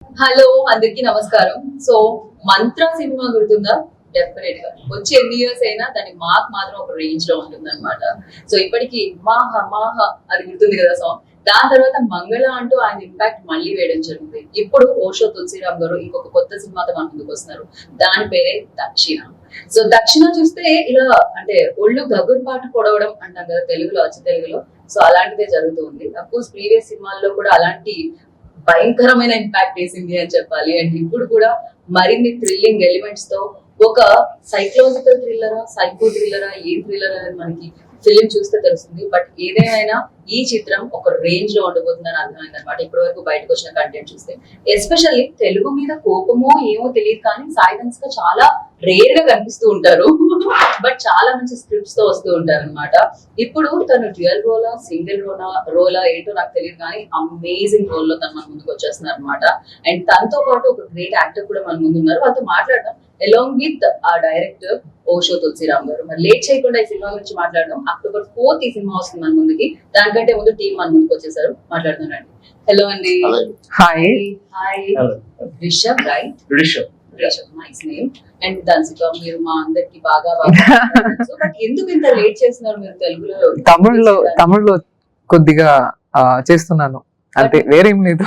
Hello అందరికి నమస్కారం. So మంత్ర cinema గుర్తుందా? డెఫినెట్ గా వచ్చి ఎన్ని ఇయర్స్ అయినా దాని మార్క్ మాత్రం ఒక రేంజ్ లో ఉంటుంది అనమాట. సో ఇప్పటికి మాహ మాహ అది గుర్తుంది కదా సాంగ్. దాని తర్వాత మంగళ అంటూ ఆయన ఇంపాక్ట్ మళ్ళీ వేయడం జరిగింది. ఇప్పుడు ఓషో తులసిరామ్ గారు ఇంకొక కొత్త సినిమాతో మన ముందుకు వస్తున్నారు. దాని పేరే దక్షిణ. సో దక్షిణ చూస్తే ఇలా అంటే ఒళ్ళు గగురు పాటు పొడవడం అంటాం కదా తెలుగులో, అచ్చ తెలుగులో. సో అలాంటిదే జరుగుతుంది. అఫ్కోర్స్ ప్రీవియస్ సినిమాల్లో కూడా అలాంటి భయంకరమైన ఇంపాక్ట్ వేసింది అని చెప్పాలి. అండ్ ఇప్పుడు కూడా మరిన్ని థ్రిల్లింగ్ ఎలిమెంట్స్ తో ఒక సైకలాజికల్ థ్రిల్లరా, సైకో థ్రిల్లరా, ఏం థ్రిల్లర్ అనేది మనకి ఫిలిం చూస్తే తెలుస్తుంది. బట్ ఏదేమైనా ఈ చిత్రం ఒక రేంజ్ లో ఉండబోతుందని అర్థమైంది అనమాట ఇప్పటి వరకు బయటకు వచ్చిన కంటెంట్ చూస్తే. ఎస్పెషల్లీ తెలుగు మీద కోపమో ఏమో తెలియదు కానీ సాయిధన్స్ గా చాలా రేర్ గా కనిపిస్తూ ఉంటారు. బట్ చాలా మంచి స్క్రిప్ట్స్ తో వస్తూ ఉంటారు అనమాట. ఇప్పుడు తను డ్యూయల్ రోలా, సింగిల్ రోలా ఏంటో నాకు తెలియదు కానీ అమేజింగ్ రోల్ లో తను మన ముందుకు వచ్చేస్తున్నారు అనమాట. అండ్ తనతో పాటు ఒక గ్రేట్ యాక్టర్ కూడా మన ముందు ఉన్నారు. వాళ్ళతో మాట్లాడడం అలాంగ్ విత్ ఆ డైరెక్టర్ ఓషో తులసిరామ్ గారు. మరి లేట్ చేయకుండా ఈ సినిమా గురించి మాట్లాడడం. October 4th ఈ సినిమా వస్తుంది మన ముందుకి. దానికంటే ముందు టీం మన ముందుకు వచ్చేసారు. మాట్లాడుతున్నారండి. హలో అండి. Hi. Hi. Rishab right? Rishab nice name. And Dhansika, మీరు మా అందరికి బాగా బట్ ఎందుకు ఇంత లేట్ చేస్తున్నారు మీరు తెలుగులో? తమిళ్లో కొద్దిగా చేస్తున్నాను అంతే, వేరేం లేదు.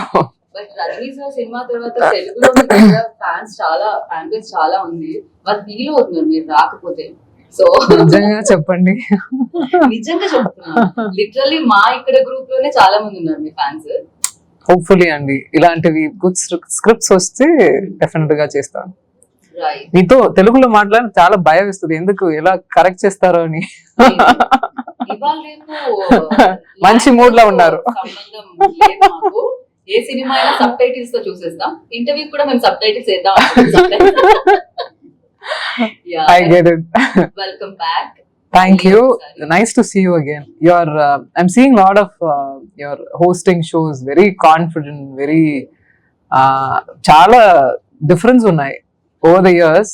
బట్ రజనీ సార్ సినిమా తర్వాత తెలుగులో ఫ్యాన్స్ చాలా, ఫ్యాన్ బేస్ చాలా ఉంది. వాళ్ళు ఫీల్ అవుతున్నారు మీరు రాకపోతే. సో నిజంగా చెప్పండి. నిజంగా చెప్తున్నా, లిటరల్లీ మా ఇక్కడ గ్రూప్ లోనే చాలా మంది ఉన్నారు మీ ఫ్యాన్స్. హోప్ఫుల్లీ అండి ఇలాంటివి గుడ్ స్క్రిప్ట్స్ వస్తే డెఫినెట్ గా చేస్తాను. మీతో తెలుగులో మాట్లాడి చాలా భయం వేస్తుంది, ఎందుకు ఎలా కరెక్ట్ చేస్తారో అని. ఇవాళ రేపు మంచి మూడ్ లో ఉన్నారు. ఏ సినిమా అయినా సబ్ టైటిల్స్ తో చూసేస్తాం. ఇంటర్వ్యూ కూడా మేము సబ్ టైటిల్స్ వేద్దాం. I get it. Welcome back. Thank you. Nice to see you again. I'm seeing a lot of your hosting shows. Very confident. Very chala difference unnai over the years.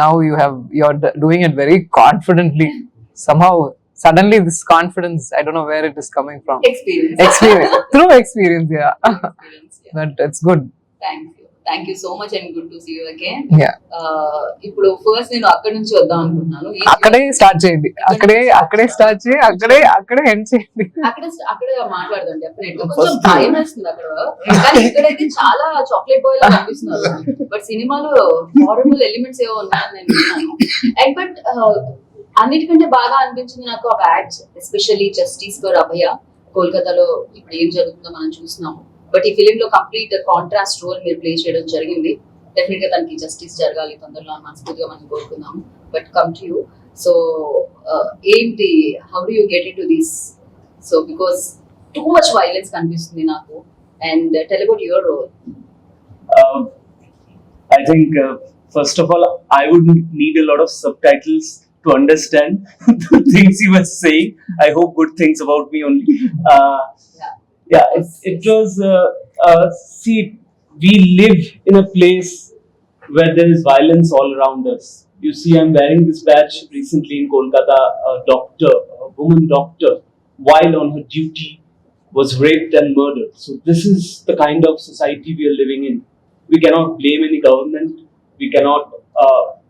Now you're doing it very confidently. Somehow suddenly this confidence, I don't know where it is coming from. Experience. Through experience, yeah. But it's good. Thank you so much and good to see you again. Yeah. ఇప్పుడు first నేను అక్కడి నుంచి వద్దాం అనుకుంటున్నాను. అక్కడే start చేయండి, అక్కడే start చేయి, అక్కడే ఎండ్ చేయండి. అక్కడే మాట్లాడదాం. డెఫినెట్ గా కొంచెం భయం వేస్తుంది అక్కడ, కానీ ఇక్కడైతే చాలా చాక్లెట్ బాయ్ లా కనిపిస్తున్నారు. బట్ సినిమాలో హారబుల్ ఎలిమెంట్స్ ఏవో ఉన్నాయని నేను విన్నాను. అండ్ బట్ అన్నిటికంటే బాగా అనిపించింది నాకు ఆ బ్యాడ్స్, ఎస్పెషల్లీ జస్టిస్ ఫర్ అభయ. కోల్కతాలో ఇప్పుడు ఏం జరుగుతుందో మనం చూస్తున్నాము. బట్ ఈ ఫిలిం లో కంప్లీట్ కాంట్రాస్ట్ రోల్ మీరు ప్లే చేయడం జరిగింది. డెఫినెట్ గా తనకి జస్టిస్ జరగాలి తొందరలో మనస్ఫూర్తిగా మనం కోరుకుందాము. But come to you. So ఏంటి, how do you get in to this? So because too much violence కనిపిస్తుంది నాకు. And tell about your role. I think first of all I would need a lot of subtitles to understand the things you were saying. I hope good things about me only. It was see, we live in a place where there is violence all around us. You see, I'm wearing this badge recently in Kolkata. A woman doctor, while on her duty, was raped and murdered. So this is the kind of society we are living in. We cannot blame any government. We cannot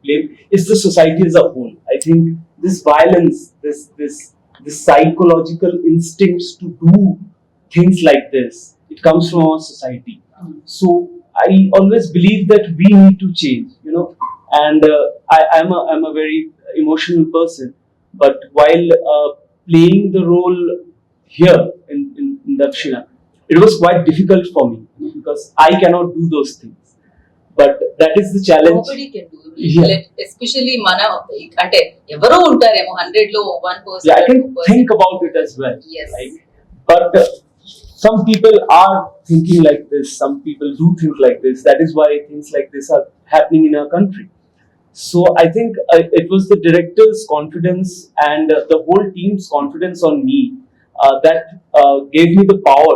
blame. It's the society as a whole. I think this violence, this psychological instincts to do things like this, it comes from our society. So I always believe that we need to change, and I'm a very emotional person, but while playing the role here in Dakshina, it was quite difficult for me because I cannot do those things, but that is the challenge. Nobody can do it. Yeah. Especially mana ante evaro untaremo 100 lo 1%. Yeah, I can think about it as well. Yes. Right? But some people are thinking like this. Some people do think like this. That is why things like this are happening in our country. So I think it was the director's confidence and the whole team's confidence on me that gave me the power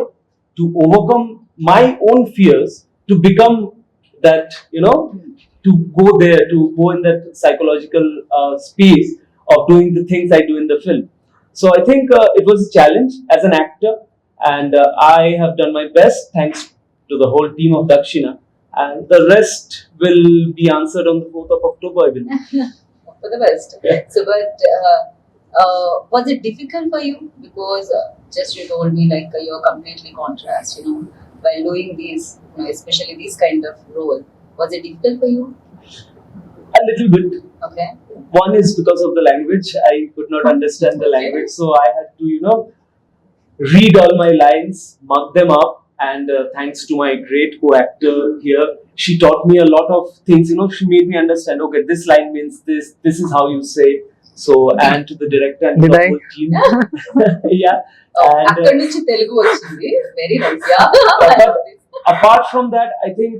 to overcome my own fears, to become that, to go there, to go in that psychological space of doing the things I do in the film. So I think it was a challenge as an actor, and I have done my best. Thanks to the whole team of Dakshina. And the rest will be answered on the 4th of October, I believe. For the best. Yeah. So, but was it difficult for you? Because just you told me like you're completely contrast, you know, while doing these, you know, especially this kind of role. Was it difficult for you? A little bit. Okay. One is because of the language. I could not understand the language, so I had to, read all my lines, mug them up, and thanks to my great co-actor here, she taught me a lot of things. She made me understand. Okay, this line means this. This is how you say. So, and to the director and to Did the I? whole team, yeah. And అక్కడ నుంచి తెలుగు వచ్చింది. Very nice. Yeah. apart from that, I think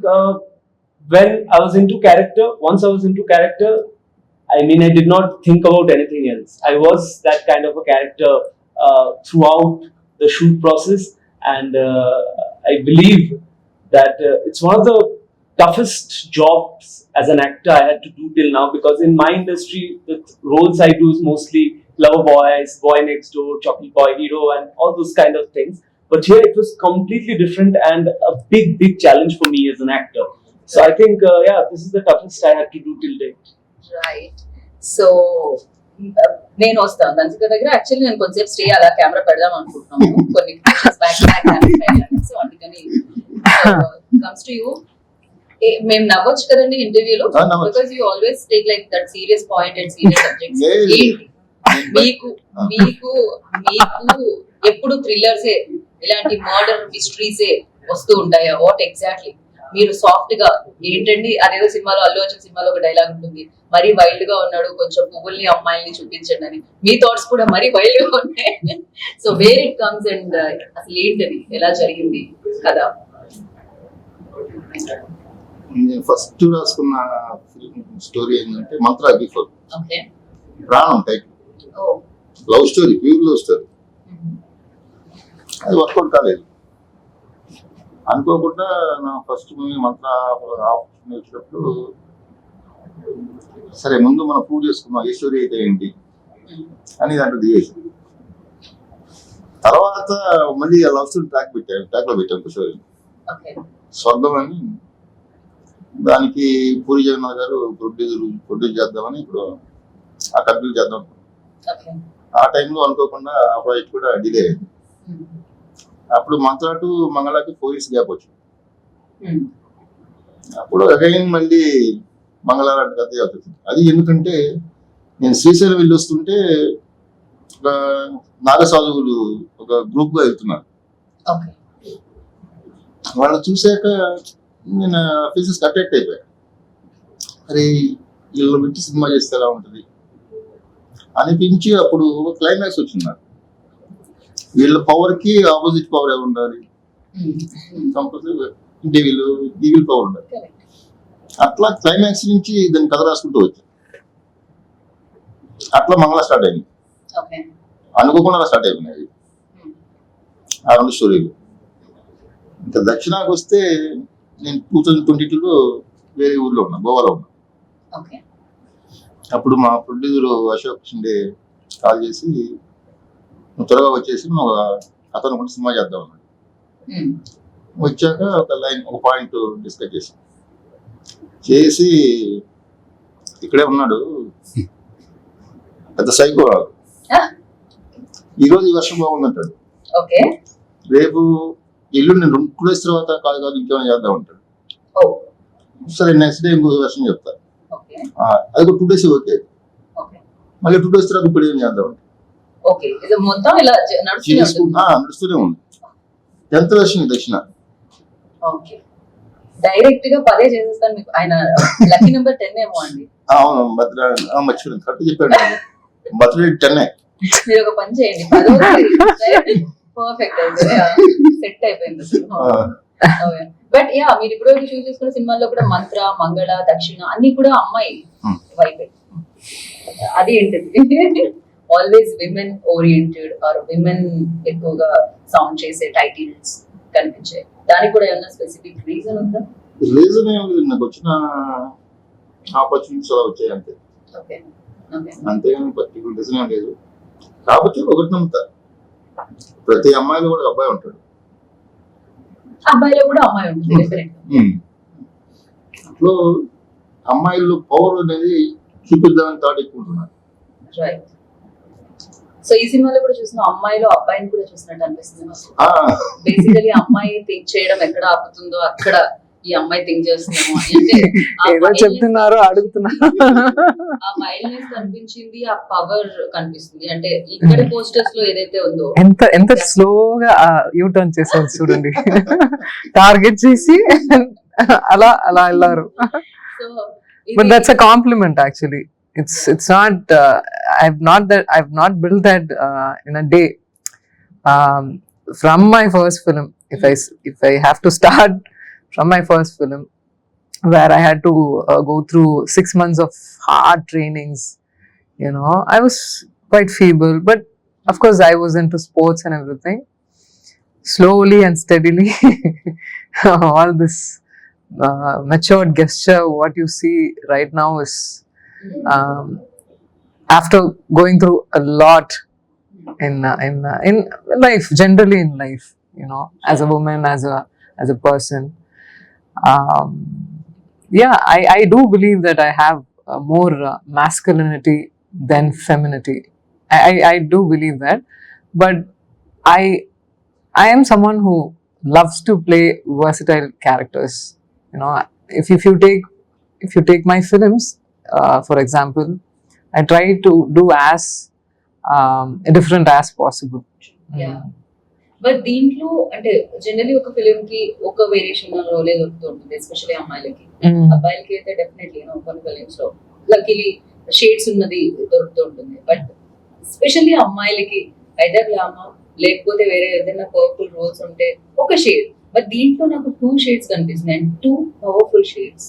when I was into character, once I was into character, I mean, I did not think about anything else. I was that kind of a character throughout the shoot process, and I believe that it's one of the toughest jobs as an actor I had to do till now, because in my industry, the roles I do is mostly lover boys, boy next door, chocolate boy, hero, and all those kind of things. But here it was completely different and a big challenge for me as an actor. So I think, this is the toughest I had to do till date. Right so నేను వస్తాను దంసిక దగ్గర. Actually నేను కొంచెంసేపు stay అలా camera పెడదాం అనుకుంటున్నాను, కొన్ని so అందుకని కమ్స్ టు యూ. మేము నవ్వచ్చు కదండి ఇంటర్వ్యూలో, నవ్వచ్చు. Because you always take like that serious point and serious subjects. లేదు. ఏంటి మీకు మీకు మీకు ఎప్పుడు థ్రిల్లర్సే, ఇలాంటి మర్డర్ మిస్టరీసే వస్తూ ఉంటాయా? వాట్ ఎగ్జాక్ట్లీ మీరు సాఫ్ట్ గా ఏంటండి? అదేదో సినిమాలో అల్లు అర్జున్ సినిమాలో ఒక డైలాగ్ ఉంటుంది, మరీ వైల్డ్ గా ఉన్నాడు, కొంచెం పువ్వుల్ని అమ్మాయిల్ని చూపించండి అని. మీ థాట్స్ కూడా మరీ వైల్డ్ గా ఉన్నాయి. So where it comes and అసలు ఏంటది, ఎలా జరిగింది కదా? నేను ఫస్ట్ రాసుకున్న స్టోరీ ఏంటంటే Mantra before. Okay. Pranam type ఓ. Love story, pure love story. అది వర్కౌట్ కాలేదు. అనుకోకుండా నా ఫస్ట్ మూవీ మంత్ర ఆపర్చునిటీ వచ్చినప్పుడు, సరే ముందు మనం ప్రూవ్ చేసుకున్నాం ఏ స్టోరీ అయితే ఏంటి అని దాంట్లో దిగేసి, తర్వాత మళ్ళీ ఆ లవ్ స్టోరీ ట్రాక్లో పెట్టాను ఒక స్టోరీ ఓకే. స్వర్గం అని. దానికి పూరి జగన్నాథ్ గారు ప్రొడ్యూస్ చేద్దామని ఇప్పుడు ఆ కంపెనీ చేద్దాం. ఓకే. ఆ టైంలో అనుకోకుండా ఆ ప్రాజెక్ట్ కూడా డిలే అయింది. అప్పుడు మంత్రా టు మంగళకి 4 years గ్యాప్ వచ్చింది. అప్పుడు అగైన్ మళ్ళీ మంగళ లాంటి కథ అవుతుంది. అది ఎందుకంటే నేను శ్రీశైలం వెళ్ళి వస్తుంటే ఒక నాగసాధువులు ఒక గ్రూప్ గా వెళ్తున్నారు. ఓకే. వాళ్ళని చూశాక నేను ఫేసెస్ అట్రాక్ట్ అయిపోయా. అరే వీళ్ళు పెట్టి సినిమా చేస్తే ఎలా ఉంటుంది అనిపించి అప్పుడు క్లైమాక్స్ వచ్చింది నాకు. వీళ్ళ పవర్ కి ఆపోజిట్ పవర్ ఎవరు ఉండాలి, కంపల్సరీ డీవిల్ పవర్ ఉండాలి. అట్లా క్లైమాక్స్ నుంచి దాన్ని కథ రాసుకుంటూ వచ్చా. అట్లా మంగళ స్టార్ట్ అయింది. ఓకే. అనుకోకుండా స్టార్ట్ అయిపోయినాయి ఆ 2 స్టోరీలు. ఇంకా దక్షిణాకి వస్తే నేను 2022లో వేరే ఊర్లో ఉన్నా, గోవాలో ఉన్నా. ఓకే. అప్పుడు మా ప్రొడ్యూసర్ అశోక్ షిండే కాల్ చేసి నువ్వు త్వరగా వచ్చేసి నువ్వు అతను కూడా సినిమా చేద్దాం అన్నాడు. వచ్చాక ఒక పాయింట్ డిస్కస్ చేసి ఇక్కడే ఉన్నాడు పెద్ద సైకో. ఈరోజు ఈ వర్షం బాగుందంటాడు, ఓకే. రేపు ఇల్లు నేను 2 days తర్వాత కాదు ఇంకేమైనా చేద్దాం అంటాడు. సరే నెక్స్ట్ డే ఇంకో వర్షం చెప్తా, అది కూడా 2 days ఓకే. మళ్ళీ 2 days తర్వాత ఇప్పుడు ఏం చేద్దాం అంటే నడుస్తూనే ఉంది. 10th వర్షం దక్షిణ. డైరెక్ట్ గా 10 చేసేస్తాను మీకు. ఆయన లక్కీ నెంబర్ 10 ఏమో అండి. అవును, మర్చిపోయింది, కరెక్ట్ చెప్పాడు. బర్త్డే 10. మీరు ఒక పని చేయండి, పర్ఫెక్ట్ సెట్ అయిపోయింది. బట్ యా మీరు ఇప్పుడు చూస్ చేసుకున్న సినిమాల్లో కూడా మంత్ర, మంగళ, దక్షిణ అన్ని కూడా అమ్మాయి వైపే. అది ఏంటిది? Always women oriented or women ఎక్కువగా సౌండ్ చేసే టైటిల్స్ కనిపించాయి. దానికి కూడా ఏమన్నా స్పెసిఫిక్ రీజన్ ఉందా? రీజన్ ఏం లేదు, నాకు వచ్చిన ఆపర్చునిటీస్ అలా వచ్చాయి అంతే. అంతేగాని పర్టికులర్ రీజన్ ఏం లేదు. కాకపోతే ఒకటి నమ్ముతా, ప్రతి అమ్మాయిలో కూడా అబ్బాయి ఉంటాడు. అబ్బాయిలో కూడా అమ్మాయి ఉంటుంది డెఫినెట్. సో అమ్మాయిల్లో పవర్ అనేది చూపిద్దామని థాట్ ఎక్కువ ఉంటున్నారు. రైట్. సో ఈ సినిమాలో కూడా చూసిన అమ్మాయిలో అబ్బాయిని కూడా చూసినట్టు అనిపిస్తుంది నాకు. ఆ, బేసికలీ అమ్మాయి థింక్ చేయడం ఎక్కడ ఆపుతుందో అక్కడ ఈ అమ్మాయి థింక్ చేస్తుందేమో అని. అంటే ఆ ఏదో mildness చెప్తున్నారు అడుగుతున్నారు. ఆ మైల్డ్నెస్ కనిపించింది, ఆ పవర్ కనిపిస్తుంది. అంటే ఇక్కడ పోస్టర్స్ లో ఏదైతే ఉందో ఎంత స్లోగా యూ టర్న్ చేశారు చూడండి. టార్గెట్ చేసి అలా అలా వెళ్ళారు. So But that's a compliment actually. It's not I've not built that in a day. From my first film, if I have to start from my first film, where I had to go through 6 months of hard trainings, you know, I was quite feeble, but of course I was into sports and everything. Slowly and steadily, all this matured gesture, what you see right now is after going through a lot in life, generally in life, you know, as a woman, as a person. Yeah, I do believe that I have more masculinity than femininity. I do believe that, but I am someone who loves to play versatile characters. You know, if you take my films, for example, I try to do as different as possible. But దీంట్లో అంటే generally ఒక film కి ఒక variation రోలే దొరుకుతుంటుంది, especially అమ్మాయిలకి. అబ్బాయిలకి అయితే definitely కొన్ని films లో లక్కీలీ షేడ్స్ ఉన్నది దొరుకుతూ ఉంటుంది. బట్ ఎస్పెషల్లీ అమ్మాయిలకి ఐదర్ గ్లామర్ లేకపోతే వేరే ఏదైనా పవర్ఫుల్ రోల్స్ ఉంటే ఒక షేడ్. బట్ దీంట్లో నాకు 2 షేడ్స్ కనిపిస్తున్నాయి, 2 powerful shades.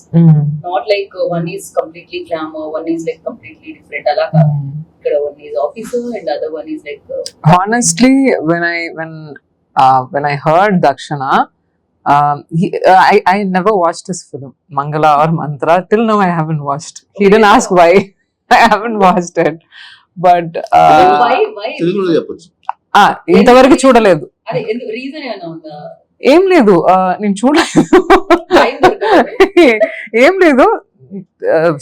Not like one is completely glamour, one is like completely different. అలా కాదు, ఇక్కడ one is officer and other one is like. Honestly, when I heard Dakshana, I never watched his film Mangala or Mantra. Till now I haven't watched. He didn't ask why. I haven't watched it, but why తెలుగులో చెప్పొచ్చు. ఇంతవరకు చూడలేదు. అదే reason ఏమైనా ఉందా? ఏం లేదు, నేను చూడలేదు. టైం దొరకదు. ఏం లేదు,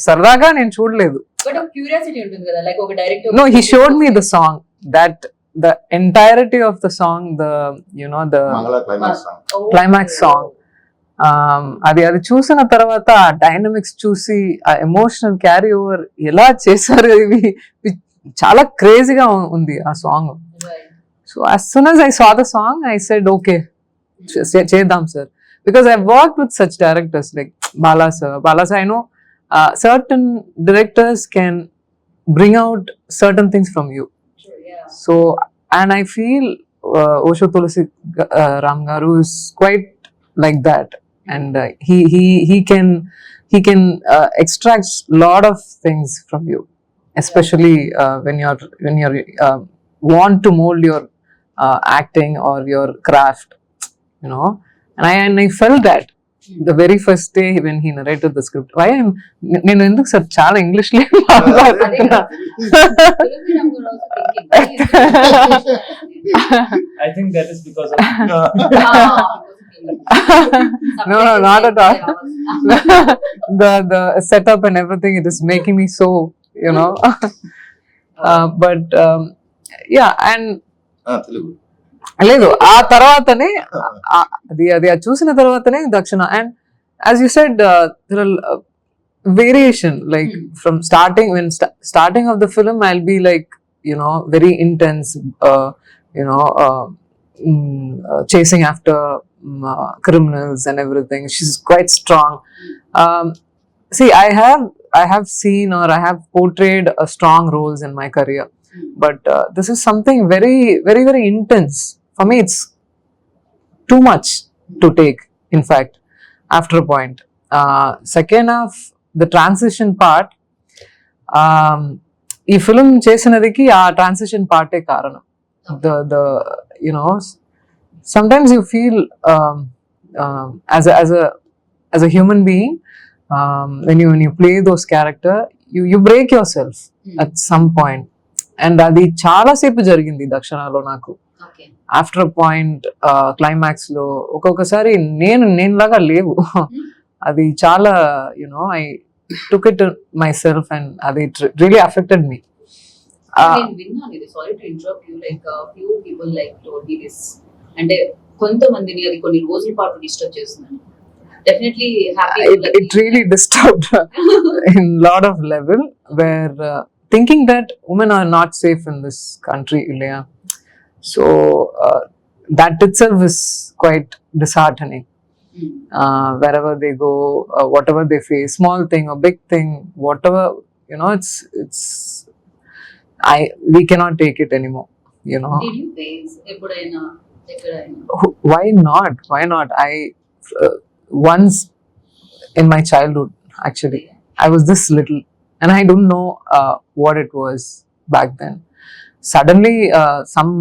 సరదాగా నేను చూడలేదు. బట్ ఒక క్యూరియాసిటీ ఉంటుంది కదా, లైక్ ఒక director. No, he showed me the song, that the entirety of the song, the you know the మంగళ క్లైమాక్స్ సాంగ్. climax song. అది చూసిన తర్వాత ఆ డైనమిక్స్ చూసి ఆ ఎమోషనల్ క్యారీ ఓవర్ ఎలా చేశారు, ఇవి చాలా క్రేజీగా ఉంది ఆ song. So as soon as I saw the song, I said okay, చేద్దాం sir, because I've worked with such directors like Bala sir. I know certain directors can bring out certain things from you. So, and I feel Osho Tulsi Ram Garu is quite like that, and he can extract lot of things from you, especially when you're want to mold your acting or your craft, you know. And I felt that the very first day when he narrated the script. Why నేను ఎందుకు sir చాలా English లో మాట్లాడుతున్నా? I think that is because of No, not at all. The setup and everything, it is making me so, you know. But yeah, and Telugu లేదు, ఆ తర్వాతనే అది చూసిన తర్వాతనే దక్షిణ. And as you said variation, like from starting, when starting of the film I'll be like, you know, very intense, you know, chasing after criminals and everything. She's quite strong. See, I have seen, or I have portrayed strong roles in my career, but this is something very, very, very intense. For me, it's too much to take, in fact, after a point. Second half, the transition part, ఈ film చేసినదికి ఆ transition పార్టే కారణం. the you know, sometimes you feel as a human being, when you play those character, you break yourself at some point, and అది చాలా సేపు జరిగింది దక్షిణలో నాకు. Okay after a point climax లో ఒక్కొక్కసారి నేనులాగా లేవు. అది చాలా you know I took it my self and అది రియలీ అఫెక్టెడ్ మీ. నేను విన్నాను ఇది, sorry to interrupt you, like few people like told me this, అంటే కొంతమందిని అది కొన్ని రోజుల పాటు డిస్టర్బ్ చేస్తుందని. Definitely happy it really disturbed in lot of level where thinking that women are not safe in this country, Ilya. So that itself is quite disheartening. Wherever they go, whatever they face, small thing or big thing, whatever, you know, it's we cannot take it anymore, you know. Did you face ఎప్పుడైనా ఎక్కడైనా? Why not I once in my childhood, actually I was this little and I don't know what it was back then. Suddenly some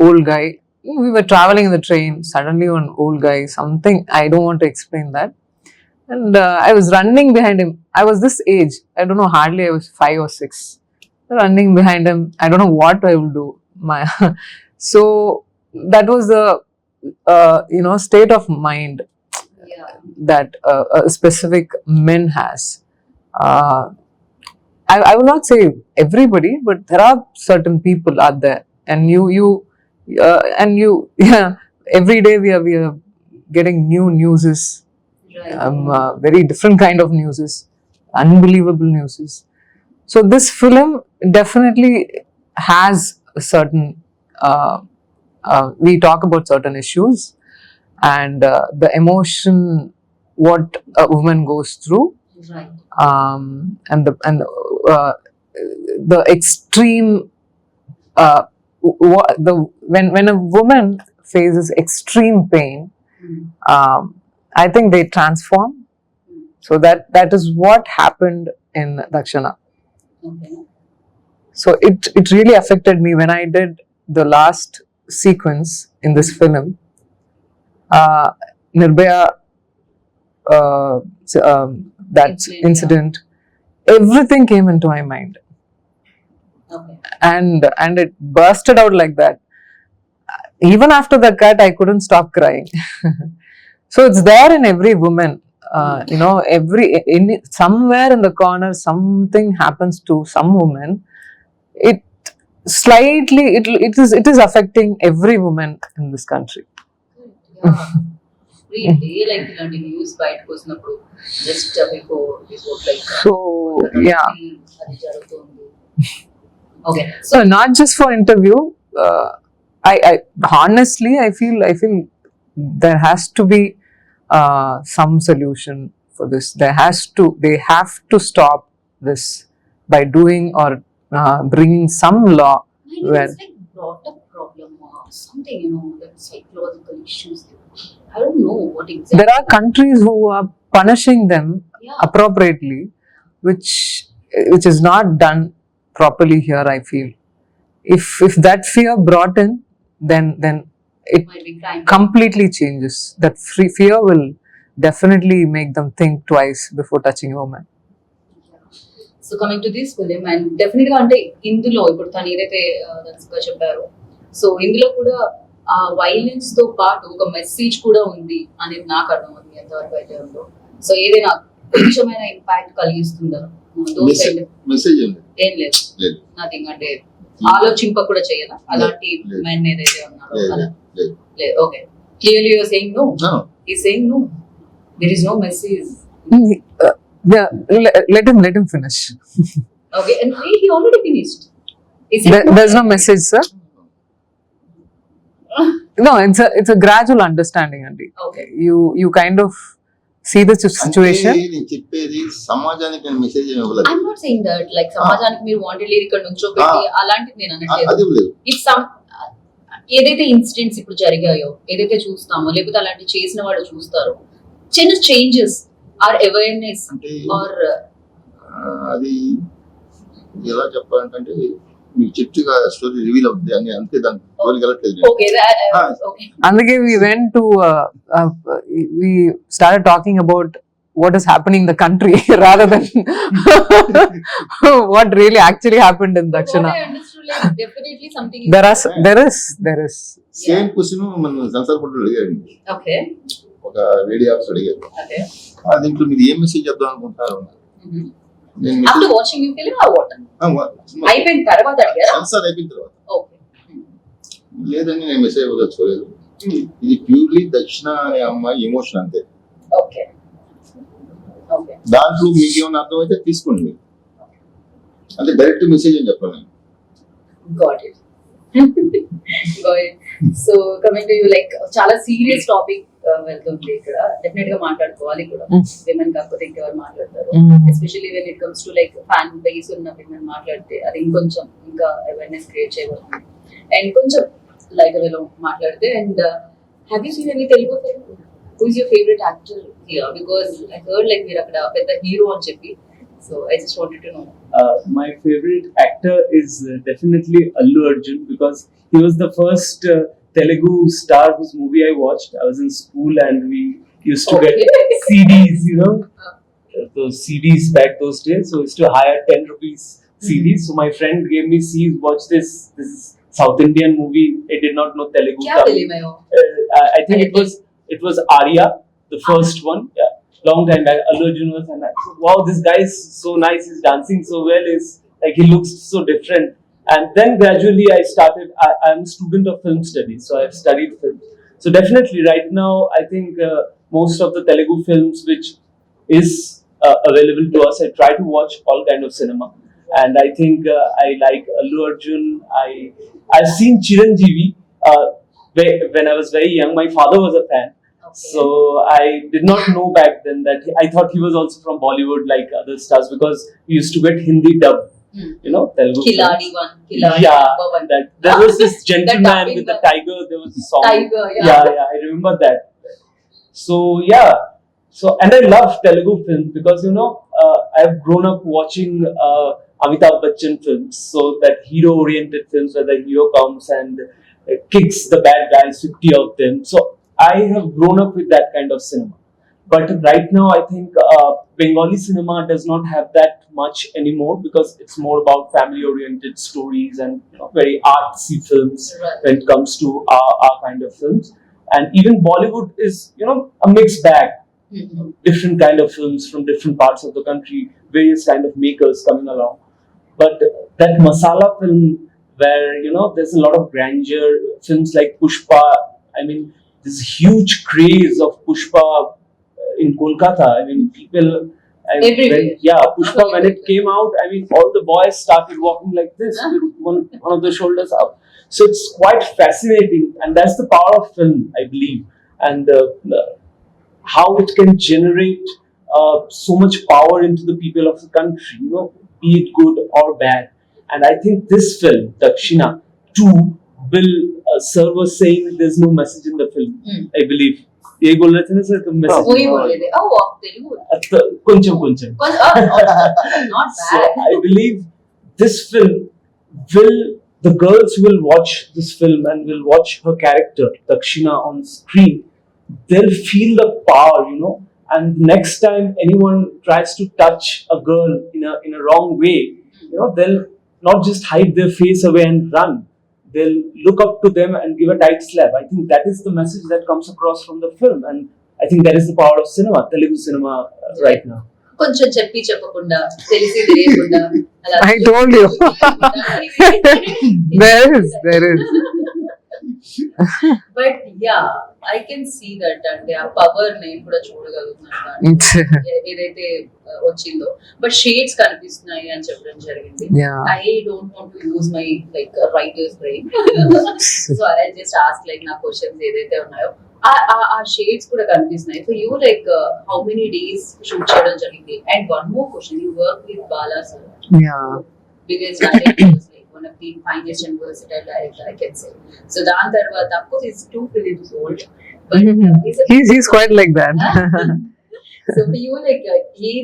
old guy, we were traveling in the train, suddenly one old guy, something, I don't want to explain that, and I was running behind him. I was this age, I don't know, hardly I was 5 or 6, running behind him. I don't know what I will do. So that was the you know, state of mind Yeah. that a specific men has. I will not say everybody, but there are certain people out there, and you yeah, every day we are getting new newses, Right. very different kind of newses, unbelievable newses. So this film definitely has a certain we talk about certain issues and the emotion what a woman goes through, Right. and the extreme when a woman faces extreme pain, I think they transform. So that is what happened in Dakshana. Okay. So it really affected me when I did the last sequence in this film. Nirbhaya, that Incident, yeah. incident, everything came into my mind, Okay. and it bursted out like that. Even after the cut, I couldn't stop crying. So it's there in every woman. You know, somewhere in the corner, something happens to some woman. It slightly, it is affecting every woman in this country. Yeah. Really, like ఇలాంటి news బయటకు వచ్చినప్పుడు just before this was like So yeah. అది జరుగుతుంది. Okay. So not just for interview. I honestly I feel there has to be some solution for this. They have to stop this by doing or bringing some law. Well, It's like brought up problem or something, you know, that psychological issues. I don't know what exactly. there are countries who are punishing them Yeah. appropriately, which is not done properly here. I feel if that fear brought in, then it Might be crime. completely changes. That fear will definitely make them think twice before touching a woman. So coming to this film, and definite గా అంటే ఇందులో ఇప్పుడు తను ఏదైతే గా చెప్పారో, so ఇందులో కూడా ఆ వైలెన్స్ తో పాటు ఒక మెసేజ్ కూడా ఉంది అనేది నాకు అర్థమవుతుంది ఎంతవరకు అయితే ఉందో. సో ఏదైనా కొంచెమైనా ఇంపాక్ట్ కలిగిస్తుందా? Those kind of- మెసేజ్ ఉంది ఏం లేదు, లేదు నథింగ్, అంటే ఆలోచింప కూడా చేయదా అలాంటి లేదు. మెన్ ఏదైతే ఉన్నారో లేదు అలా? లేదు లేదు. Okay, clearly you're saying no. No. ఈ saying no, there is no message. Yeah, let him finish. Okay, and he already finished. Is it There's no message, sir. No, it's a gradual understanding, Andy. Okay. You kind of see the situation. అంటే నేను చెప్పేది సమాజానికి నేను message ఏమి ఇవ్వలేదు. I'm not saying that like సమాజానికి మీరు wantedly ఇక్కడ నుంచో పెట్టి అలాంటిది నేను అనట్లేదు. అది లేదు. ఇట్స్ సమ్ ఏదైతే ఇన్సిడెంట్స్ ఇప్పుడు జరిగాయో, ఏదైతే చూస్తామో, లేకపోతే అలాంటి చేసిన వాళ్ళు చూస్తారో, చిన్న చేంజెస్ ఆర్ అవేర్నెస్ అంటే ఆర్ అది ఎలా చెప్పాలంటే మీకు చెట్టుగా స్టోరీ రివీల్ అవుతుంది అని అంతే, దాని జోలికి వెళ్ళట్లేదు నేను. ఓకే ఓకే అందుకే we went to we started talking about what is happening in the country rather than what really actually happened in Dakshina. What I understood, like, definitely something is There is. Same question మన censor board అడిగారు, okay. ఒక వేడి office అడిగారు, Okay. దీంట్లో మీరు ఏం message చెప్దాం అనుకుంటున్నారు. Mhm. నేను After watching you film or what? అయిపోయిన తర్వాత అడిగారా? సెన్సార్ అయిపోయిన తర్వాత Okay. లేదని నేను మెసేజ్ ఇవ్వదలుచుకోలేదు. ఇది ప్యూర్లీ దక్షిణ అనే అమ్మాయి ఎమోషన్ అంతే. Okay. Okay. దాంట్లో మీకు ఏమైనా అర్థమైతే తీసుకోండి, అంటే డైరెక్ట్ మెసేజ్ అని చెప్పాను నేను. Got it. Got it. So coming to you, like చాలా సీరియస్ టాపిక్ వెళ్తుంది ఇక్కడ, డెఫినెట్ గా మాట్లాడుకోవాలి కూడా. విమెన్ కాకపోతే ఇంకెవరు మాట్లాడతారు, especially when it comes to like fan base ఉన్న విమెన్ మాట్లాడితే అది ఇంకొంచెం ఇంకా అవేర్నెస్ క్రియేట్ చేయబడుతుంది. అండ్ కొంచెం లైట్ వేలో మాట్లాడితే, and have you seen any Telugu film? Who is your favourite actor here? Because I heard like మీరు అక్కడ పెద్ద హీరో అని చెప్పి, so I just wanted to know. My favorite actor is definitely Allu Arjun, because he was the first Telugu star whose movie I watched. I was in school and we used to get CDs, you know, those CDs back those days. So I used to hire 10 rupees CDs. So my friend gave me, see, watch this. This is South Indian movie. I did not know Telugu. क्या film है वो? I think it was Arya, the first one. Yeah. Long time back, Allu Arjun was, and I said, wow, this guy is so nice, he's dancing so well, is like he looks so different. And then gradually I started, I'm a student of film studies, so I've studied film. So definitely right now, I think most of the Telugu films which is available to us, I try to watch all kind of cinema. And I think I like Allu Arjun. I've seen Chiranjeevi when I was very young. My father was a fan. So I did not know back then that I thought he was also from Bollywood like other stars, because we used to get Hindi dub, you know, Telugu. Khiladi films. one, Khiladi Yeah, number one. that there was this gentleman dubbing with the one. tiger. There was a song. Tiger, yeah. yeah, I remember that. So yeah, so and I love Telugu films because you know I've grown up watching Amitabh Bachchan films, so that hero-oriented films where the hero comes and kicks the bad guys, 50 of them. So I have grown up with that kind of cinema. But right now, I think Bengali cinema does not have that much anymore, because it's more about family-oriented stories and very artsy films Right. when it comes to our kind of films. And even Bollywood is, you know, a mixed bag. Mhm. Different kind of films from different parts of the country, various kind of makers coming along. But that masala film where, you know, there's a lot of grandeur, films like Pushpa, I mean, this huge craze of Pushpa in Kolkata. I mean, people. Everywhere. Pushpa, when it came out, I mean, all the boys started walking like this, with one of the shoulders up. So it's quite fascinating, and that's the power of film, I believe, and how it can generate so much power into the people of the country, you know, be it good or bad. And I think this film, Dakshina 2, will serve as saying there's no message in the film. I believe. ये बोल रहे थे ना sir, तुम message वही बोल रहे थे. Oh, Telugu. కొంచెం కొంచెం. Not So bad. I believe this film will, the girls who will watch this film and will watch her character Dakshina on screen, they'll feel the power, you know. And next time anyone tries to touch a girl in a wrong way, you know, they'll not just hide their face away and run. They'll look up to them and give a tight slap. I think that is the message that comes across from the film, and I think that is the power of cinema, Telugu cinema right now. కొంచెం చెప్పి చెప్పకుండా తెలిసి తెలియకుండా అలా I told you. There is. But yeah I can see that, అంటే ఆ power నేను కూడా చూడగలుగుతున్నాను It's, ఏదైతే వచ్చిందో. బట్ షేడ్స్ కనిపిస్తున్నాయి అని చెప్పడం జరిగింది. yeah. I don't want to use my like writers brain, so I just ask like నా క్వశ్చన్స్ ఏదైతే ఉన్నాయో ఆ షేడ్స్ కూడా కనిపిస్తున్నాయి. So you like how many days shoot చేయడం జరిగింది? And one more question, you work with Bala sir, Yeah. biggest director, was like one of the finest and versatile director I can say. So Dan Tarvata, of course, he's 2 films old, but He's quite like that. So for you, like the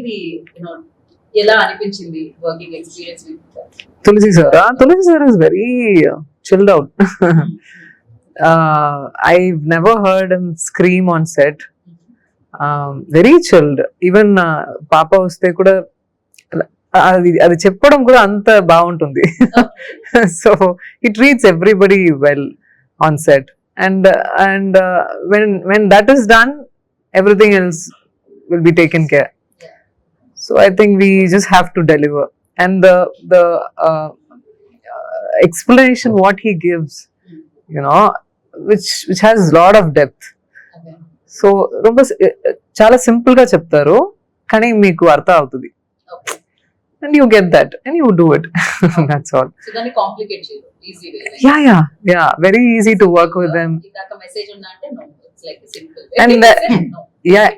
ఎలా అనిపించింది working experience with Tulsi sir is very chilled out. I've never heard him scream on set. Very chilled. Even పాప వస్తే కూడా అది చెప్పడం కూడా అంత బాగుంటుంది. So he treats everybody well on set, and when that is done, everything else will be taken care. So I think we just have to deliver, and the explanation what he gives, you know, which has a lot of depth. Okay. So ரொம்ப చాలా simple గా చెప్తారు కానీ మీకు అర్థం అవుతుంది. Okay. And you get that and you do it. That's all. So దాన్ని complicate చేయరు, easy way. Yeah, very easy to work with them. ఇందాక మెసేజ్ ఉందా అంటే no, it's like simple. And yeah,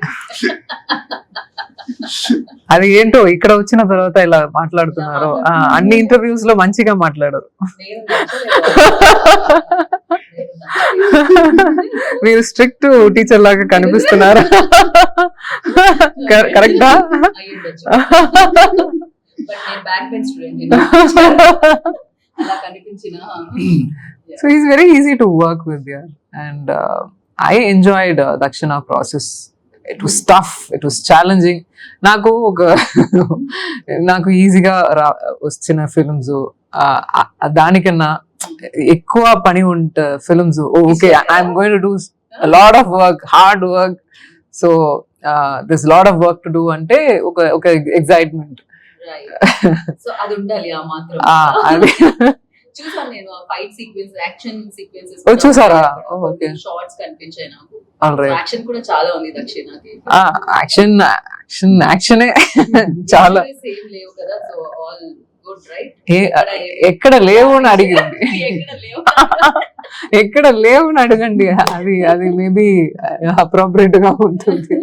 అది ఏంటో ఇక్కడ వచ్చిన తర్వాత ఇలా మాట్లాడుతున్నారు. అన్ని ఇంటర్వ్యూస్ లో మంచిగా మాట్లాడరు. మీరు స్ట్రిక్ట్ టీచర్ లాగా కనిపిస్తున్నారు. కరెక్టా? So he's very easy to work with, yeah. And I enjoyed Dakshina process. It was tough, it was challenging. నాకు ఈజీగా వచ్చిన ఫిల్మ్స్ దానికన్నా ఎక్కువ పని ఉంటే films okay I'm going to do a lot of work, hard work, so there's a lot of work to do అంటే ఒక excitement. So అది ఉండాలి ఆ మాత్రం. అది చూసాను నేను ఫైట్ సీక్వెన్స్, యాక్షన్ సీక్వెన్సెస్. ఓ చూసారా? ఓకే, షార్ట్స్ కనిపించాయి నాకు. ఆల్రైట్. యాక్షన్ కూడా చాలా ఉంది దక్షిణకి. యాక్షనే చాలా. సేమ్ లేవు కదా, సో ఆల్ గుడ్ రైట్. ఎక్కడ లేవు అని అడిగింది. ఎక్కడ లేవు అని అడగండి, అది మేబీ అప్రోప్రియేట్ గా ఉంటుంది.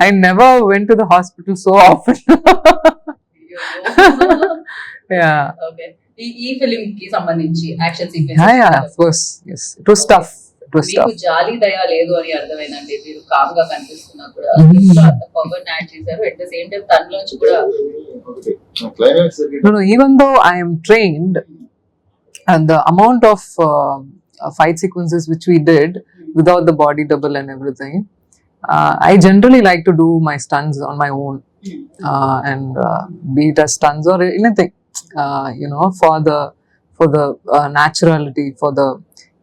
I never went to the hospital so often. Yeah. Okay. ఈ ఫిల్మ్ కి సంబంధించి action sequence. Yeah, of course. Yes. It was tough. మీకు జాలి దయ లేదు అని అర్థమైందండి. మీరు కామ్ గా కనిపిస్తున్నా కూడా అంత పవర్ యాడ్ చేశారు. అట్ ద సేమ్ టైం తనలోంచి కూడా No, even though I am trained, and the amount of fight sequences which we did without the body double and everything, I generally like to do my stunts on my own, and be it as stunts or anything, you know, for the naturality, for the,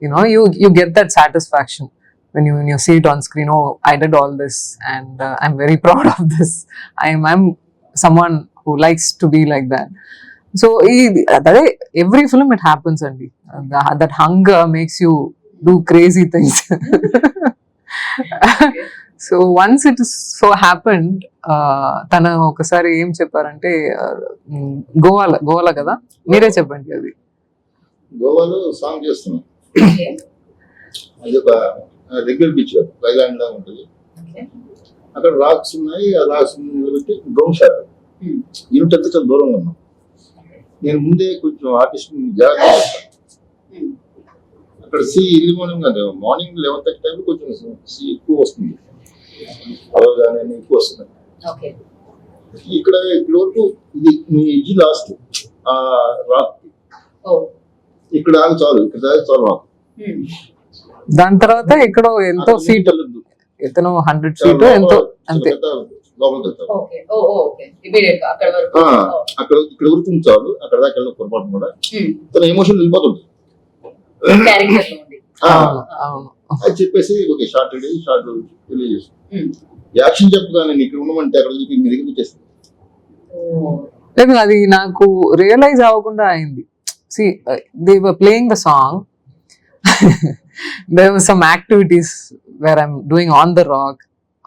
you know, you get that satisfaction when you see it on screen. Oh, I did all this, and I'm very proud of this. I'm someone who likes to be like that. So every film it happens, and that hunger makes you do crazy things. So once it so happened, తన ఒకసారి ఏం చెప్పారంటే గోవాలో కదా, మీరే చెప్పండి. అది గోవాలో సాంగ్ చేస్తున్నాం. అది ఒక రెగ్యులర్ బీచ్, ఐలాండ్ లా ఉంటుంది. అక్కడ రాక్స్ ఉన్నాయి. ఆ రాక్స్ నిలబెట్టి డ్రోన్ షాట్. యూనిట్ చాలా దూరంగా ఉన్నాం. నేను ముందే కొంచెం ఆర్టిస్ట్ జాగ్రత్త చేస్తాను. అక్కడ సీ ఎర్లీ మార్నింగ్ 11:30 టైంలో కొంచెం సీ ఎక్కువ వస్తుంది. అవగానే ఎక్కువ వస్తుంది. ఇక్కడ వరకు ఇది మీ ఎడ్జ్ లాస్ట్ రాక్. ఇక్కడ దాకా చాలు, ఇక్కడ దాకా చాలు రాక్. దాని తర్వాత ఇక్కడ ఎంతో ఫీట్, ఎతను 100 feet ఎంతో, అంతే. అక్కడ ఇక్కడ వరకు చాలు, అక్కడ దాకా వెళ్ళిన పొరపాటు కూడా తన ఎమోషన్ వెళ్ళిపోతుంది. అది చెప్పేసి ఓకే షార్ట్ తెలియజేస్తాను. యాక్షన్ చెప్పగానే ఇక్కడ ఉండమంటే అక్కడ మీ దగ్గర వచ్చేస్తుంది. లేదు, అది నాకు రియలైజ్ అవ్వకుండా అయింది. See, they were playing the song. There were some activities where I'm doing on the rock,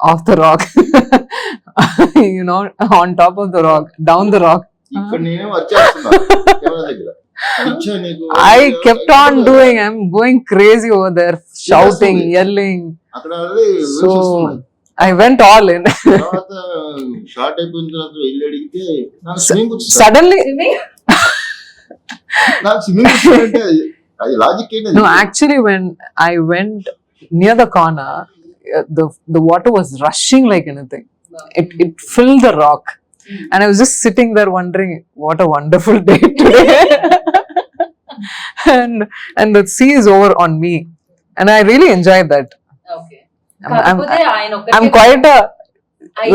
off the rock, you know, on top of the rock, down the rock. ఇక్కడ నేనేమో వచ్చేస్తున్నా కెమెరా దగ్గర. I kept on doing. I'm going crazy over there, shouting, yelling. So I went all in. Short అయిపోయిన తర్వాత వెళ్ళి అడిగితే Suddenly, నాకు swimming అంటే అది లాజిక్ ఏంటి? no, actually when I went near the corner, the water was rushing like anything. It filled the rock, and I was just sitting there wondering, what a wonderful day today. and the sea is over on me, and I really enjoyed that. Okay. కాకపోతే ఆయన I'm quite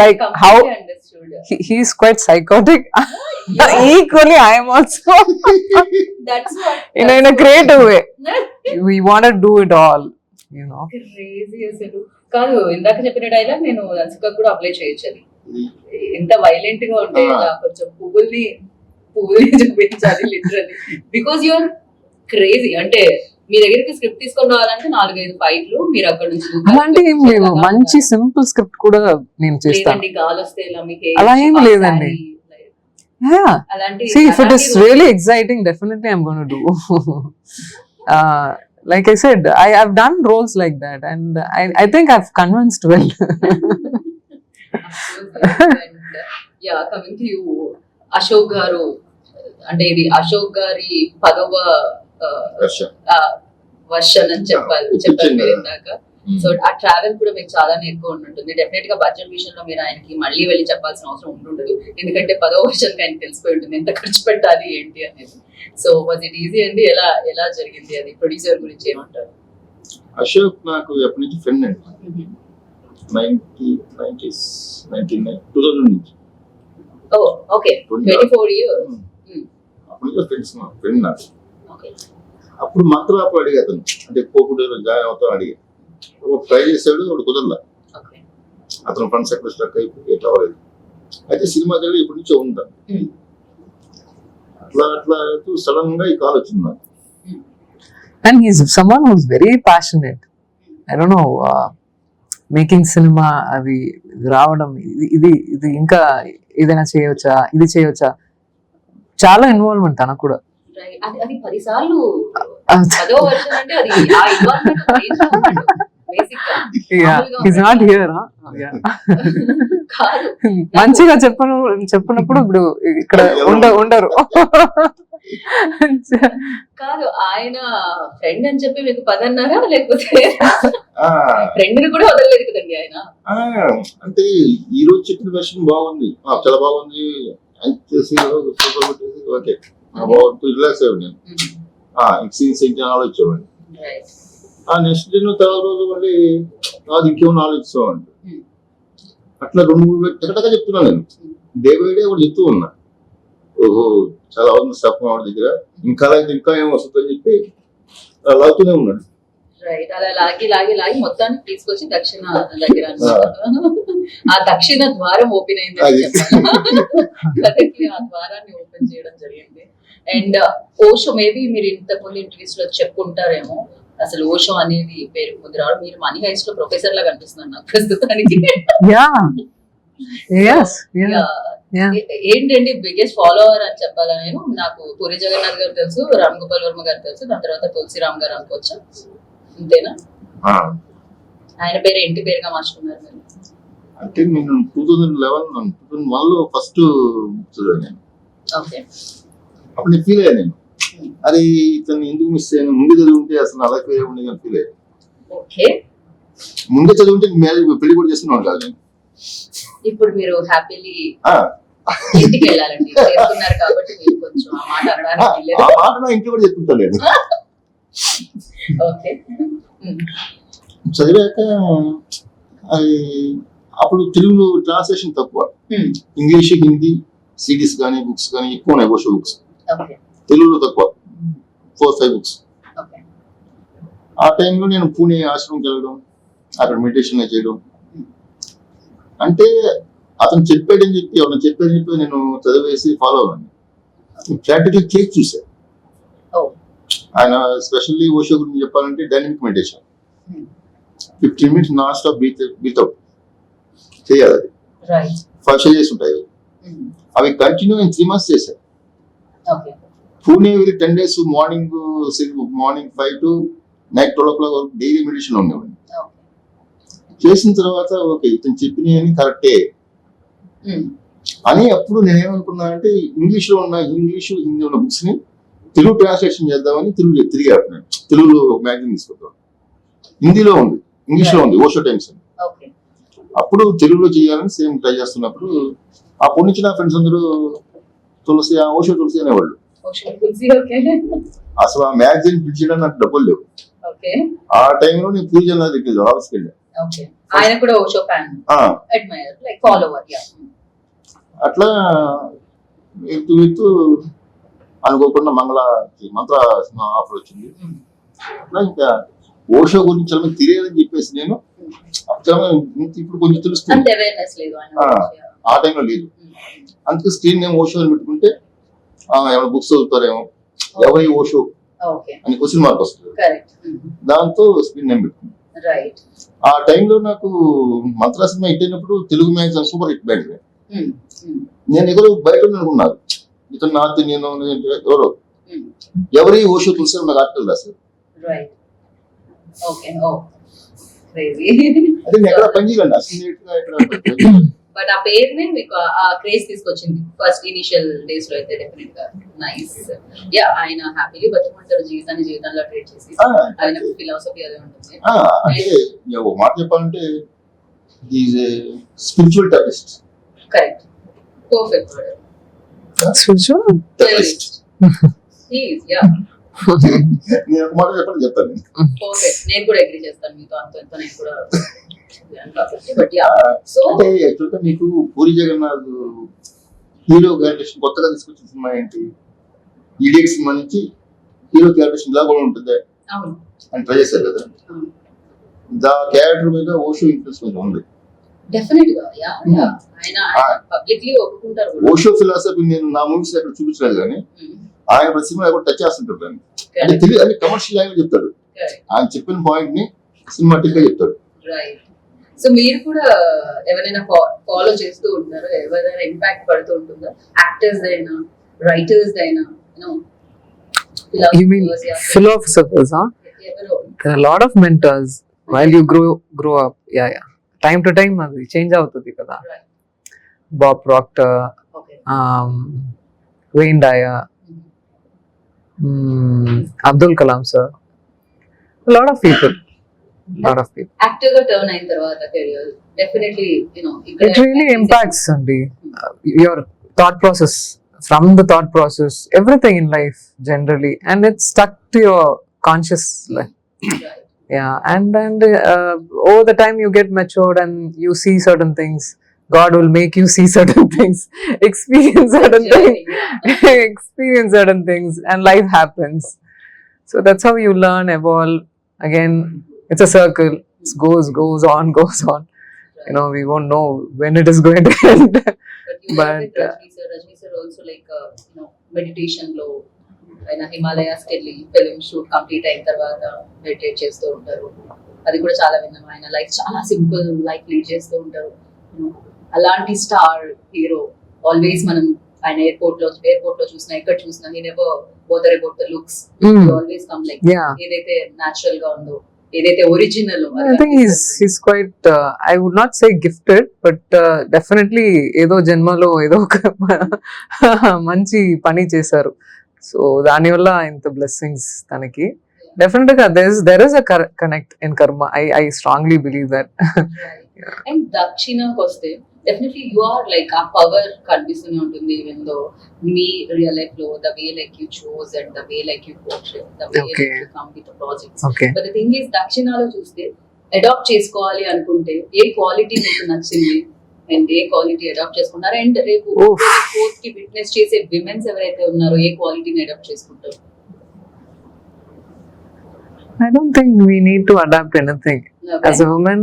like how understood he's quite psychotic. Equally, I am also that's what in a creative way. We want to do it all, you know. Crazy అసలు. కాదు, ఇందాక చెప్పిన dialogue నేను అన్సిక కూడా apply చేయొచ్చు. అది ఎంత వైలెంట్ గా ఉంటే ఇలా కొంచెం పువ్వుల్ని చూపించాలి లిటరల్లీ, బికాస్ యూఆర్ క్రేజీ. అంటే మీ దగ్గరికి స్క్రిప్ట్ తీసుకొని రావాలంటే 4-5 ఫైట్లు, మీరు అక్కడ నుంచి అలాంటి ఏం లేవు, మంచి సింపుల్ స్క్రిప్ట్ కూడా నేను చేస్తాను. లేదండి, గాలి వస్తే ఇలా మీకు అలా ఏం లేదండి. Yeah. అలాంటి See, if it is really exciting, definitely I'm going to do. Like I said, I've done roles like that, and I think I've convinced well. Yeah, coming to you, Ashok garu, అంటే ఇది అశోక్ గారి 10వ వర్షన్ అని చెప్పారు మీరు ఇందాక. So ఆ travel కూడా మీకు చాలా ఎక్కువ ఉంటుంది. డెఫినెట్ గా బడ్జెట్ విషయంలో మీరు ఆయనకి మళ్ళీ వెళ్ళి చెప్పాల్సిన అవసరం ఉంటుండదు, ఎందుకంటే 10వ వర్షన్ ఆయనకి తెలిసిపోయి ఉంటుంది ఎంత ఖర్చు పెట్టాలి ఏంటి అనేది. సో వాజ్ ఇట్ ఈజీ అండి? ఎలా జరిగింది అది? ప్రొడ్యూసర్ గురించి ఏమంటారు? అశోక్ నాకు ఎప్పటి నుంచి ఫ్రెండ్ అండి, 2000 నుంచి. ఓ ఓకే, 24 years. అప్పటి నుంచి ఫ్రెండ్ నాకు. ఓకే, అప్పుడు మంత్రం అప్పుడు అడిగా అతను, అంటే పోపుడు జాయిన్ అవుతాను అడిగా. ట్రై చేశాడు, ఒకటి కుదరలా. ఓకే, అతను ఫ్రెండ్స్ ఎక్కడ స్ట్రక్ అయిపోయి ఎట్లా అవ్వలేదు. అయితే సినిమా జరిగి ఇప్పటి నుంచి ఉంటాను. అట్లా సడన్ గా ఈ కాల్ వచ్చింది నాకు. And he's someone who's very passionate. I don't know, making cinema, అది రావడం, ఇది ఇంకా ఏదైనా చేయవచ్చా, ఇది చేయవచ్చా, చాలా ఇన్వాల్వ్మెంట్ తనకు కూడా. అది 10 సార్లు 10వ వర్షన్ అంటే అది ఆ ఇన్వాల్వ్మెంట్ బేసిక్ గా. Yeah, he's not here, huh? Yeah. కాదు, మంచిగా చెప్పినప్పుడు ఇప్పుడు ఇక్కడ ఉండరు. కాదు, ఆయన ఫ్రెండ్ అని చెప్పి మీకు 10 అన్నారా, లేకపోతే ఫ్రెండ్ ని కూడా వదలలేదు కదండి ఆయన? అంటే ఈ రోజు చెప్పిన వెర్షన్ బాగుంది, చాలా బాగుంది అని చేసి సూపర్ కొట్టేసి ఓకే బాగుంది, రిలాక్స్ అయ్యాడు. నేను సీన్స్ ఏంటి ఆలోచించేవాడిని. నెక్స్ట్ డే తర్వాత రోజు మళ్ళీ అది ఇంకేమో ఆలోచిస్తామండి. అట్లా 2-3 ఎక్కడగా చెప్తున్నాను నేను, డే బై డే కూడా చెప్తూ ఉన్నా. ఓహో చాలా ఉంది స్టాఫ్ వాడి దగ్గర, ఇంకా ఏం వస్తుందని చెప్పి లాగుతూనే ఉన్నాడు. రైట్, అలా లాగి మొత్తానికి తీసుకొచ్చి దక్షిణ దగ్గర ఆ దక్షిణ ద్వారం ఓపెన్ అయింది కథకి, ఆ ద్వారాన్ని ఓపెన్ చేయడం జరిగింది. అండ్ ఓషో, మేబీ మీరు ఇంతకుముందు ఇంటర్వ్యూస్ లో చెప్పుకుంటారేమో, అసలు ఓషో అనేది పేరు ముందు రావడం. మీరు మనీ హైస్ట్ లో ప్రొఫెసర్ లాగా అనిపిస్తున్నారు నాకు ప్రస్తుతానికి. ఏంటండి బిగ్గెస్ట్ ఫాలోవర్ అని చెప్పాలా నేను? నాకు పూరి జగన్నాథ్ గారు తెలుసు, రామ్ గోపాల్ వర్మ గారు తెలుసు, దాని తర్వాత తులసిరామ్ గారు అనుకోవచ్చు, అంతేనా? ఆయన పేరు ఇంటి పేరుగా మార్చుకున్నారు మీరు? అంటే నేను 2011 లో ఫస్ట్ చదివాను. ఓకే, అప్పుడు నేను ఫీల్ అయ్యాను, నేను అది ఇతను ఎందుకు మిస్ అయ్యాను, ముందే చదువుంటే అసలు అలా ఉండేది అని ఫీల్ అయ్యాను. ఓకే, ముందే చదువుంటే పెళ్లి కూడా చేస్తున్నాను కాదు నేను. ఇప్పుడు మీరు హ్యాపీలీ ఇంటికి వెళ్ళాలండి, చేస్తున్నారు కాబట్టి మీరు కొంచెం ఆ మాట అనడానికి ఆ మాట నా ఇంట్లో కూడా చెప్తుంటాను నేను. ఓకే, చదివాక అది అప్పుడు తెలుగు ట్రాన్స్లేషన్ తక్కువ, ఇంగ్లీష్ హిందీ సిడీస్ కానీ బుక్స్ కానీ ఎక్కువ ఉన్నాయి, ఓషో బుక్స్. తెలుగులో తక్కువ, 4-5 బుక్స్. ఆ టైంలో నేను పూణే ఆశ్రమంకి వెళ్ళడం, అక్కడ మెడిటేషన్ చేయడం. అంటే అతను చెప్పాడని చెప్పి నేను చదివేసి ఫాలో అవ్వండి. ప్రాక్టికల్ చేసి చూశాను. ఆయన స్పెషల్లీ ఓషో గురించి చెప్పాలంటే dynamic meditation, 15 minutes non stop breath out చేయాలి. అది 5 stages ఉంటాయి, అవి కంటిన్యూ 3 months చేశాను. పూణే వెళ్ళి 10 days morning 5 to night 12 o'clock వరకు డైలీ మెడిటేషన్ ఉండేవాడిని. చేసిన తర్వాత ఓకే ఇతను చెప్పినవి కరెక్టే అని అప్పుడు నేనేమనుకున్నానంటే ఇంగ్లీష్ హిందీ ఉన్న బుక్స్ ని తెలుగు ట్రాన్స్లేషన్ చేద్దామని తిరిగి ఆడుతున్నాను. తెలుగులో మ్యాగజైన్ తీసుకుంటాం, హిందీలో ఉంది, ఇంగ్లీష్ లో ఉంది, ఓషో టైమ్స్ అని. అప్పుడు తెలుగులో చేయాలని సేమ్ ట్రై చేస్తున్నప్పుడు అప్పటి నుంచి నా ఫ్రెండ్స్ అందరూ ఓషో తులసి అనేవాళ్ళు. అసలు ఆ మ్యాగజైన్ పిలిచడానికి నాకు డబ్బులు లేవు. ఆ టైంలో నేను పూజ దగ్గర ఆఫీస్కి వెళ్ళాను. ఓకే, ఆయన కూడా ఓషో ఫ్యాన్, ఆ, అడ్మైర్, లైక్ ఫాలోవర్. యా. అట్లా ఎత్తు అనుకోకుండా మంత్ర సినిమా ఆఫర్ వచ్చింది. అట్లా ఇంకా ఓషో గురించి చాలా మంది తెలియదని చెప్పేసి నేను చాలా ఇప్పుడు కొంచెం తెలుస్తుంది. అంత అవేర్నెస్ లేదు ఆయన ఆ. గురించి. Yeah. ఆ టైంలో లేదు. అందుకే స్క్రీన్ నేమ్ ఓషో అని పెట్టుకుంటే ఏమైనా బుక్స్ చదువుతారేమో, ఎవరి ఓషో ఓకే, అని క్వశ్చన్ మార్క్ వస్తుంది. కరెక్ట్. దాంతో స్క్రీన్ నేమ్ పెట్టుకుంది. రైట్. ఆ టైంలో నాకు మంత్ర సినిమా హిట్ అయినప్పుడు Telugu magazine super hit band. నేను ఎదురు బయట అనుకున్నారు, ఇతను నాతో నేను ఎవరో ఎవరి ఓషో చూసారు నాకు ఆర్టికల్ రాశారు. రైట్. ఓకే. ఓ క్రేజీ. అదే నేను ఎక్కడ పనిచేయాలండి అసలు ఎక్కడ బట్ ఆ పేరునే మీకు ఆ క్రేజ్ తీసుకొచ్చింది ఫస్ట్ ఇనిషియల్ డేస్ లో అయితే. డెఫినెట్ గా నైస్. యా, ఆయన హ్యాపీలీ బతుకుంటారు జీవితంలో ట్రీట్ చేసి. ఆయన ఫిలాసఫీ అదే ఉంటుంది. అంటే ఒక మాట చెప్పాలంటే is a spiritual terrorist. Correct. Perfect word. Terrorist. Yeah, నేను ఒక మాట చెప్పండి చెప్తాను. పర్ఫెక్ట్. నేను కూడా అగ్రీ చేస్తాను మీతో. అంత నేను కూడా బట్ యా. సో అంటే యాక్చువల్గా మీకు పూరి జగన్నాథ్ హీరో క్యారెక్టరేషన్ కొత్తగా తీసుకొచ్చిన సినిమా ఏంటి, ఈడియట్ సినిమా నుంచి హీరో క్యారెక్టరేషన్ ఇలా కూడా ఉంటుంది అవును, అని ట్రై చేశారు కదా. అవును. దా క్యారెక్టర్ మీద ఓషో ఇన్ఫ్లుయెన్స్ కొంచెం ఉంది. డెఫినెట్ గా. Yeah, yeah. ఆయన పబ్లిక్లీ ఒప్పుకుంటారు కూడా. ఓషో ఫిలాసఫీ నేను నా మూవీస్ ఎక్కడ చూపించలేదు కానీ ఆయన ప్రతి సినిమా కూడా టచ్ చేస్తుంటారు దాన్ని. అంటే తెలియదు, అంటే కమర్షియల్ లాంగ్వేజ్ చెప్తాడు. ఆయన చెప్పిన పాయింట్ ని సినిమాటిక్ గా చెప్తాడు. రైట్. సో మీరు కూడా ఎవరైనా ఫాలో చేస్తూ ఉంటారు, ఎవరైనా ఇంపాక్ట్ పడుతూ ఉంటుందా? యాక్టర్స్ అయినా, రైటర్స్ అయినా, You mean philosophers, huh? ఎవరో. There are a lot of mentors while you grow up. Yeah. Time to time అది చేంజ్ అవుతుంది కదా. Right. Bob Proctor, Okay. Wayne Dyer, Abdul Kalam sir. A lot of people. Actor గా turn అయిన తర్వాత career definitely It really impacts Andy, your thought process, from the thought process, everything in life generally, and it's stuck to your conscious life. Yeah, and over the time you get matured and you see certain things. God will make you see certain things, experience certain things, and life happens. So that's how you learn, evolve. Again, it's a circle. It goes on. We won't know when it is going to end. But Rajni sir also like meditation లో ఆయన హిమాలయాస్ కెళ్ళి film shoot complete అయిన తర్వాత meditate చేస్తూ ఉంటారు. అది కూడా చాలా విన్నాం. ఆయన లైఫ్ చాలా సింపుల్ లైఫ్ లీడ్ చేస్తూ ఉంటారు. అలాంటి స్టార్ హీరో ఆల్వేస్ మనం ఆయన ఎయిర్పోర్ట్ లో చూసినా, ఎక్కడ చూసినా, he never bother about the looks. Always come like ఏదైతే న్యాచురల్ గా ఉందో, ఏదైతే original. I think he's quite I would not say gifted, but definitely ఏదో జన్మలో ఏదో ఒక మంచి పని చేశారు. సో దానివల్ల ఇంత బ్లెస్సింగ్స్ తనకి. Definitely there is a connect in karma. I strongly believe that. And దక్షిణకి వస్తే డెఫినెట్లీ యు ఆర్ లైక్ ఆ పవర్ కనిపిస్తూనే ఉంటుంది. ఈవెన్ దో మీ రియల్ లైఫ్ లో the way like you chose and the way like you portray, the way like you come with the projects. But the thing is దక్షిణలో చూస్తే adapt చేసుకోవాలి అనుకుంటే ఏ క్వాలిటీ మీకు నచ్చింది అండ్ ఏ క్వాలిటీ అడాప్ట్ చేసుకున్నారు? అండ్ రేపు ఫోర్త్ కి విట్నెస్ చేసే విమెన్స్ ఎవరైతే ఉన్నారో ఏ క్వాలిటీని అడాప్ట్ చేసుకుంటారు? I don't think we need to adapt anything. Okay. As a woman,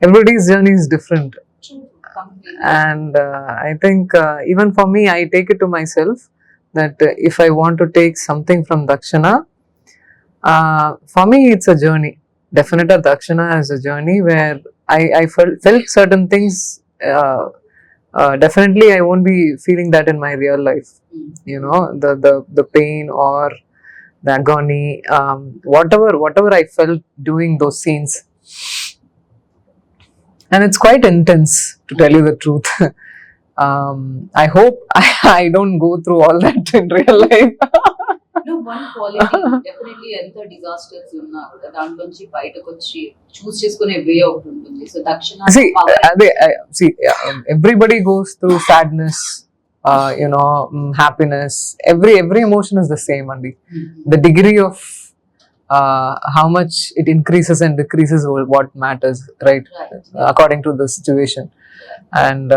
everybody's journey is different. And I think even for me, I take it to myself that if I want to take something from Dakshina, for me it's a journey. Definitely Dakshina is a journey where I felt certain things. Definitely I won't be feeling that in my real life. The pain or the agony, whatever I felt doing those scenes. And it's quite intense, to tell you the truth. I hope I don't go through all that in real life. No, one quality definitely ఎంత disasters ఉన్నా కూడా దాంట్లోంచి బయటకు వచ్చి చూస్ చేసుకునే వే ఒకటి ఉంటుంది. So దక్షిణ see, everybody goes through sadness, happiness. Every emotion is the same, Andy. The degree of how much it increases and decreases what matters, right? Right. According to the situation. And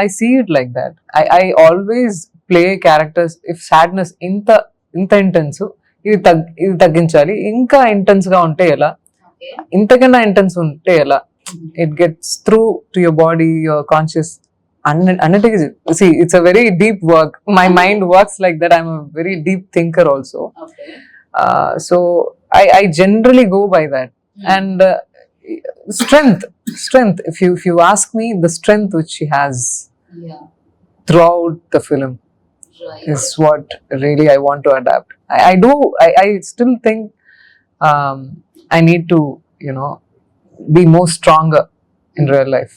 I see it like that. I always play characters. If sadness ఇంత intense, ఇది తగ్గించాలి, ఇంకా intense గా ఉంటే ఎలా, Okay. ఇంతకన్నా intense ఉంటే ఎలా, it gets through to your body, your conscious. అన్నిటికీ see, it's a very deep work. My mind works like that. I'm a very deep thinker also. Okay. So I generally go by that. And strength, if you ask me, the strength which she has Yeah. throughout the film Right. is what really I want to adapt. I still think I need to, be more stronger in real life.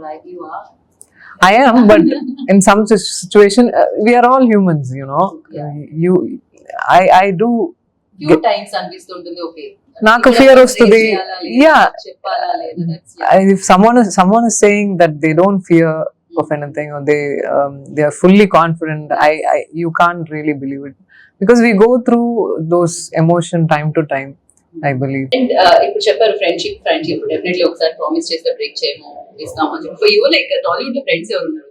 Right. You are. I am, but in some situation, we are all humans, Yeah. I do Few times అనిపిస్తుంటుంది, okay నాకు fear వస్తుంది. Yeah. చెప్పాలా లేదా, that's If someone is saying that they don't fear of anything, or they are fully confident, you can't really believe it, because we go through those emotion time to time, I believe. And ఇప్పుడు చెప్పారు friendship definitely ఒకసారి promise చేస్తే break చేయము ఇస్తాము అని చెప్పి. For you like Tollywood లో friends ఎవరు ఉన్నారు?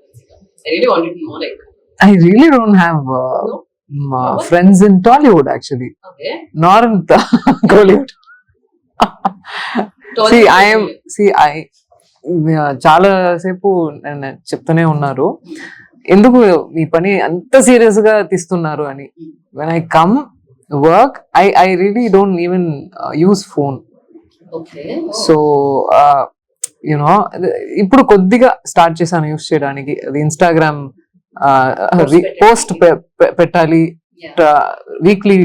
I really wanted to know, like I really don't have friends in Tollywood, actually, okay nor in Kollywood. చాలా సేపు నేను చెప్తూనే ఉన్నారు, ఎందుకు ఈ పని అంత సీరియస్ గా తీస్తున్నారు అని. When I come work, I really don't even use phone. Okay so ఇప్పుడు కొద్దిగా స్టార్ట్ చేశాను యూస్ చేయడానికి. అది ఇన్స్టాగ్రామ్ పోస్ట్ పెట్టాలి, వీక్లీ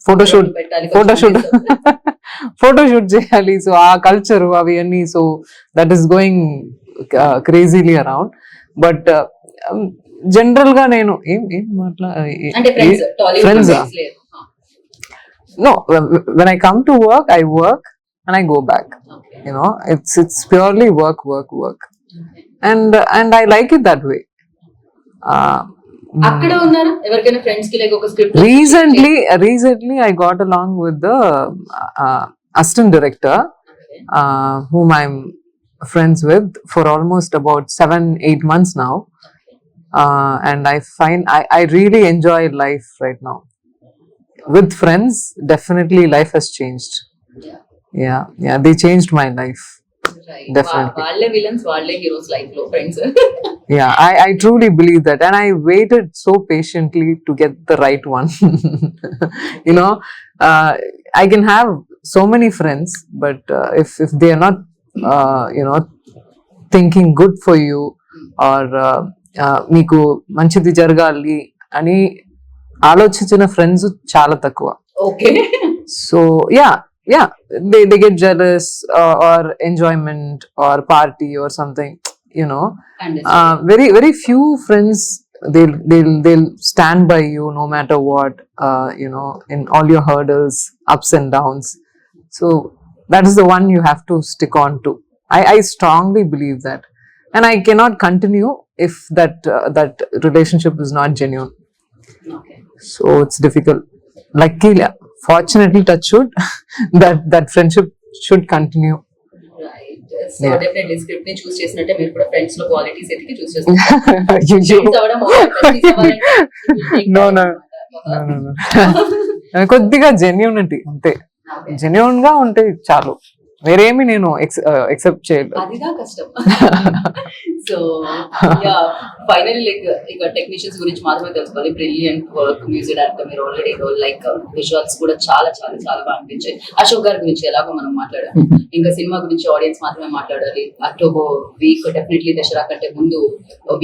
ఫోటోషూట్ ఫోటోషూట్ చేయాలి. సో ఆ కల్చర్ అవి అన్ని, so that is going crazily around. But general గా నేను ఏం అంటే ఫ్రెండ్స్ టాలీవుడ్ Friends ఆ? ఫ్రెండ్స్ లేదు. no, when I come to work, I work and I go back. Okay It's purely work. And I like it that way. అక్కడ ఉన్నారా ఎవరికైనా friends కి లైక్ ఒక script? Recently I got along with the assistant director, whom I'm friends with for almost about 7-8 months now. And I find I really enjoy life right now. With friends, definitely life has changed. Yeah, they changed my life. Definitely. వాళ్ళే villains, వాళ్ళే heroes life లో, friends. Yeah, I truly believe that, and I waited so patiently to get the right one. I can have so many friends, but if they are not, thinking good for you, or మీకు మంచిది జరగాలి అని ఆలోచించిన friends చాలా తక్కువ. Okay So yeah, they get jealous, or enjoyment, or party, or something. Very few friends, they'll stand by you no matter what, in all your hurdles, ups and downs. So that is the one you have to stick on to. I strongly believe that, and I cannot continue if that relationship is not genuine. Okay So it's difficult. Luckily, fortunately, touch wood, that friendship should continue. Right. So Yeah. Definitely script ని చూస్ చేసినట్టే మీరు కూడా friends లో qualities ఎతికి చూస్ చేస్తారు. You- Friends అవ్వడం besties అవ్వాలంటే it will take No, time no. అన్నమాట. No. కొద్దిగా జెన్యూనిటీ అంతే. Okay. జెన్యూన్ గా ఉంటే చాలు, వేరేమి నేను ఎక్సెప్ట్ చేయలేదు. అదిగా కష్టం. సో యా ఫైనల్లీ లైక్ ఇక టెక్నీషియన్స్ గురించి మాత్రమే తెలుసుకోవాలి. బ్రిలియంట్ వర్క్, మ్యూజిక్ డైరెక్టర్ మీరు ఆల్రెడీ లైక్ విజువల్స్ కూడా చాలా చాలా చాలా బాగా అనిపించాయి. అశోక్ గారి గురించి ఎలాగో మనం మాట్లాడాలి, ఇంకా సినిమా గురించి ఆడియన్స్ మాత్రమే మాట్లాడాలి. అక్టోబర్ వీక్ డెఫినెట్లీ దసరా కంటే ముందు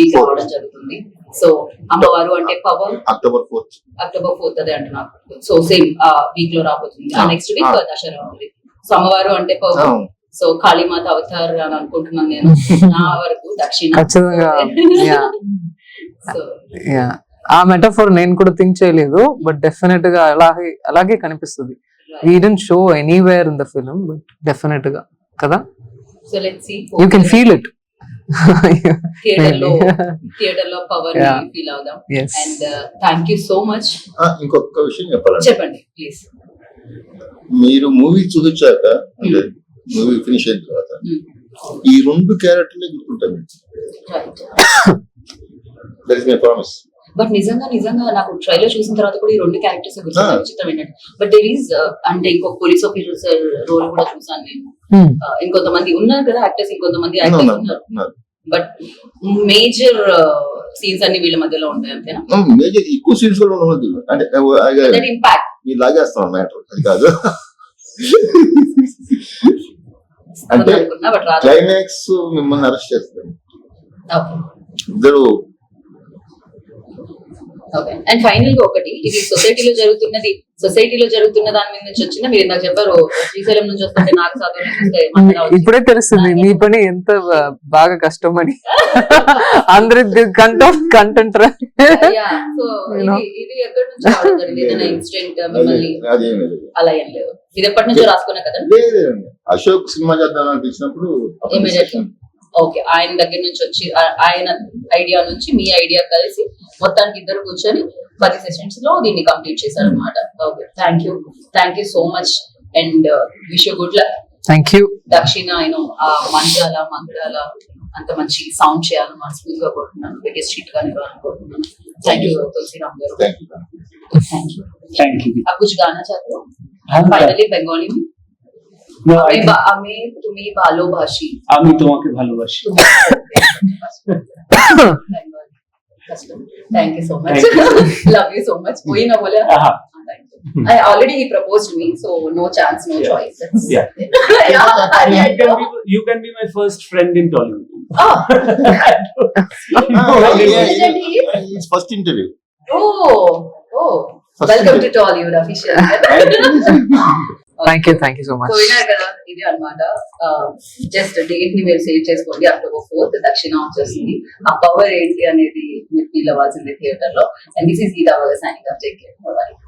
వీక్ రావడం జరుగుతుంది. సో అమ్మవారు అంటే power October 4th. October 4th అదే అంటున్నారు. సో సేమ్ వీక్ లో రాబోతుంది. నెక్స్ట్ వీక్ దసరా ఉంది. సో అమ్మవారు అంటే పవర్, సో కాళీమాత అవతార్ అని అనుకుంటున్నాను నేను నా వరకు. దక్షిణ ఖచ్చితంగా. Yeah. So Yeah. ఆ మెటాఫోర్ నేను కూడా థింక్ చేయలేదు, బట్ డెఫినెట్ గా అలాగే కనిపిస్తుంది. We didn't show anywhere in the film, but definite గా కదా, so let's see. you can feel it. Theatre లో పవర్ Yeah. ఫీల్ అవుదాం. Yes. And thank you so much. ఇంకొక విషయం చెప్పాలండి, చెప్పండి ప్లీజ్. మీరు మూవీ చూపించాక అంటే మూవీ ఫినిష్ అయిన తర్వాత ఈ 2 క్యారెక్టర్లే గుర్తుంటాయి. That is my promise. But నిజంగా నాకు ట్రైలర్ చూసిన తర్వాత కూడా ఈ 2 క్యారెక్టర్స్ గుర్తున్నాయి. విచిత్రం ఏంటంటే బట్ దేర్ ఈస్ అంటే ఇంకొక పోలీస్ ఆఫీసర్ రోల్ కూడా చూసాను నేను. ఇంకొంతమంది ఉన్నారు కదా యాక్టర్స్, ఇంకొంతమంది యాక్టర్స్ ఉన్నారు. బట్ మేజర్ సీన్స్ అన్ని వీళ్ళ మధ్యలో ఉంటాయి అంతేనా? మేజర్ ఎక్కువ సీన్స్ కూడా ఉండదు అంటే ఇంపాక్ట్ మీరు లాగేస్తాం మ్యాటర్ అది కాదు. అంటే బట్ రాదు. క్లైమాక్స్ మిమ్మల్ని అరెస్ట్ చేస్తారు ఇద్దరు. ఓకే. అండ్ ఫైనల్ గా ఒకటి, ఇది సొసైటీలో జరుగుతున్న దాని మీద నుంచి వచ్చిందా? మీరు ఇందాక చెప్పారు శ్రీశైలం నుంచి వస్తుంటే నాకు సాధన ఇప్పుడే తెలుస్తుంది మీ పని ఎంత బాగా కష్టం అని. అందరి కంటెంట్ సో ఇది ఎక్కడి నుంచి రావడం జరిగింది? ఏదైనా ఇన్సిడెంట్ మిమ్మల్ని అలా ఏం లేదు, ఇది ఎప్పటి నుంచో రాసుకున్నా కదా? లేదండి, అశోక్ సినిమా చేద్దాం అనిపించినప్పుడు ఇమీడియట్లీ ఓకే ఆయన దగ్గర నుంచి వచ్చి ఆయన ఐడియా నుంచి మీ ఐడియా కలిసి మొత్తానికి ఇద్దరు కూర్చొని 10 సెషన్స్ లో దీన్ని కంప్లీట్ చేశారు అనమాట. Okay, thank you so much and wish you good luck. Thank you. దక్షిణ ఆయన మంగళాల అంత మంచి సౌండ్ చేయాలని మనస్ఫూర్తిగా కోరుతున్నాను. బిగ్గెస్ట్ హిట్ గా కోరుకుంటున్నాను. థ్యాంక్ యూ తులసిరామ్ గారు. Thank you. आप कुछ गाना चाहते हो फाइनली बंगाली में? No, আমি তুমি ভালোবাসি, আমি তোমাকে ভালোবাসি. Thank you so much. Thank you. Love you so much. कोई ना बोले. Thank you. I already he proposed to me, so no chance, no choice. Yeah. You can be my first friend in Tollywood. Oh. First interview. Oh. Welcome to Tollywood official. Thank you so much. So విన్నారు కదా, ఇది అన్నమాట. Just date ని మీరు save చేసుకోండి. October 4th దక్షిణ వచ్చేస్తుంది. ఆ పవర్ ఏంటి అనేది మీరు ఫీల్ అవ్వాల్సింది థియేటర్ లో. And this is Geeta signing off. Take care.